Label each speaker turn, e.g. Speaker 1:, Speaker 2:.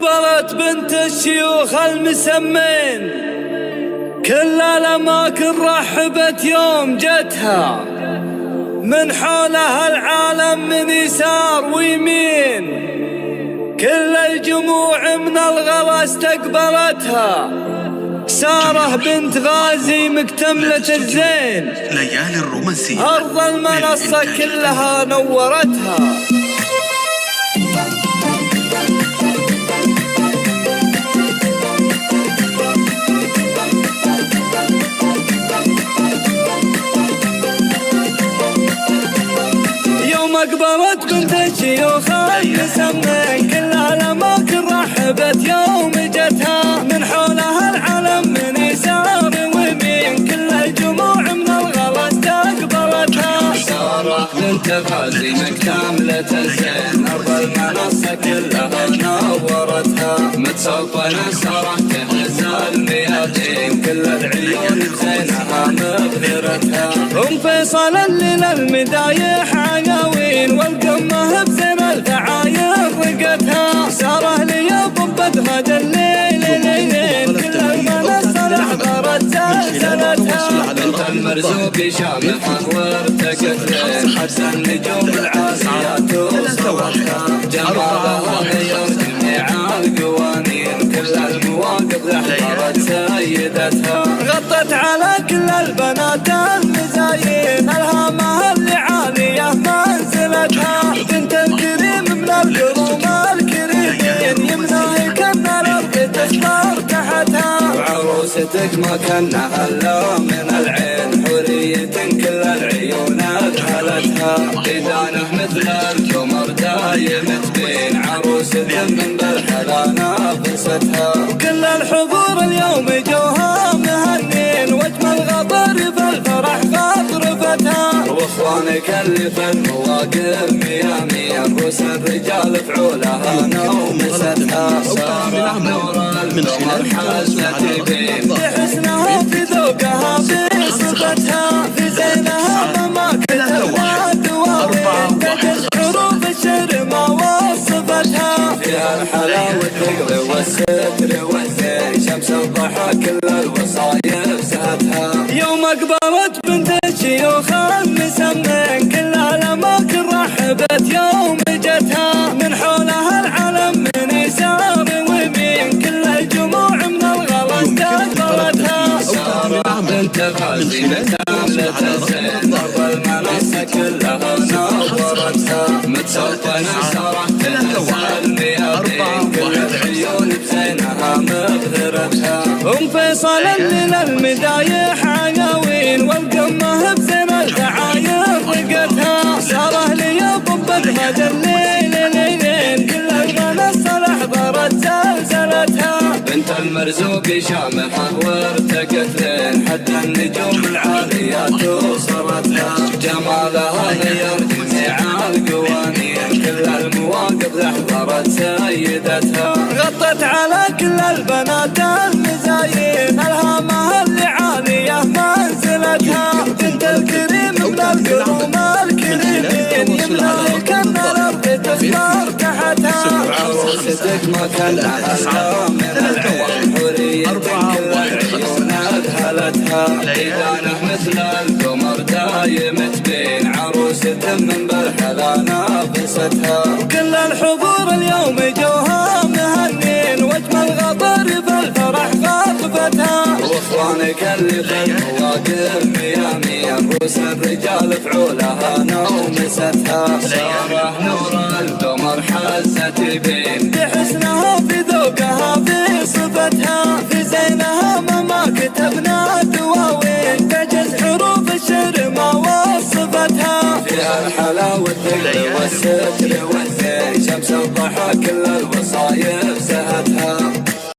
Speaker 1: أقبلت بنت الشيوخ المسمين، كل الأماكن رحبت يوم جتها، من حولها العالم من يسار ويمين، كل الجموع من الغلا استقبلتها. سارة بنت غازي مكتملة الزين،
Speaker 2: ليالي الرومانسية
Speaker 1: أرض المنصة كلها نورتها. يوم أقبلت بنت الشيوخ المسمين، كل الأماكن رحبت يوم جتها، من حولها العلم من يسار ويمين، كل الجموع من الغلا استقبلتها. سارة بنت غازي مكتملة الزين، أرض المنصة كلها نورتها، متسلطنة سارة تهز الميادين، كل العيون بزينها مبهرتها. أم فيصل الليلة المدايح عناوين، والقمة بزين الفعاير رقتها. سارة لي ضبتها الليل ليلين، كل المنصة لحضرت زلزلتها. بنت المرزوق شامخة وارتقت لين، حتى النجوم العاليات وصلتها. جمالها غير جميع القوانين، كل المواقف لحضرت سيدتها. غطت على كل البنات المزايين، ألهامها اللي عالية منزلتها. بنت الكريم من القروم الكريمين، يمناها كان الأرض تسطر تحتها. وعروستك ما كانها إلا من العين، حورية كل العيون أذهلتها. إذانه مثل القمر دايم تبين، عروسة من بالحلا نافستها. وكل الحضور اليوم جوها مهنين، واجمل غطر بالفرح غطرفتها. واخوانك اللي في المواقف ميامين، رؤوس الرجال فعولها نومستها. سارة نور القمر حزت بين، بحسنها في ذوقها في صفتها، في زينها ما كتبنا دواوين، تجز حروف الشعر ما وصفتها. فيها الحلاوة والثقل والستر والزين، شمس الضحى كل الوصايف زهتها. يوم أقبلت بنت الشيوخ المسمين، كل الأماكن رحبت يوم جتها، من حولها العلم من يسار ويمين، كل الجموع من الغلا استقبلتها. سارة بنت غازي مكتملة الزين، أرض المنصة كلها نورتها، متسلطنة سارة تهز الميادين، كل العيون بزينها مبهرتها. أم فيصل الليلة المدايح عناوين، والقمة بزين الفعاير رقتها. سارة لي ضبتها الليل ليلين، كل المنصة لحضرت زلزلتها. بنت المرزوق شامخة وارتقت لين، حتى النجوم العاليات وصلتها. جمالها غير جميع القوانين، كل المواقف لحضرت سيدتها. غطت على كل البنات المزايين، ألهامها اللي عالية منزلتها. بنت الكريم من القروم الكريمين، يمناها كان الأرض تسطر تحتها. عروستك ما كانها إلا من العين، حورية كل العيون أذهلتها. إذانه مثل القمر دايم تبين، عروسة من بالحلا نافستها. وكل الحضور اليوم جوها مهنين، واجمل غطر بالفرح غطفتها. واخوانك اللي في المواقف ميامين، رؤوس الرجال فعولها نومستها. سارة نور القمر حزت بين، بحسنها في ذوقها في صفتها، في زينها ما كتبنا دواوين، تجز حروف الشعر ما وصفتها. فيها الحلاوة والثقل والستر والزين، شمس الضحى كل الوصايف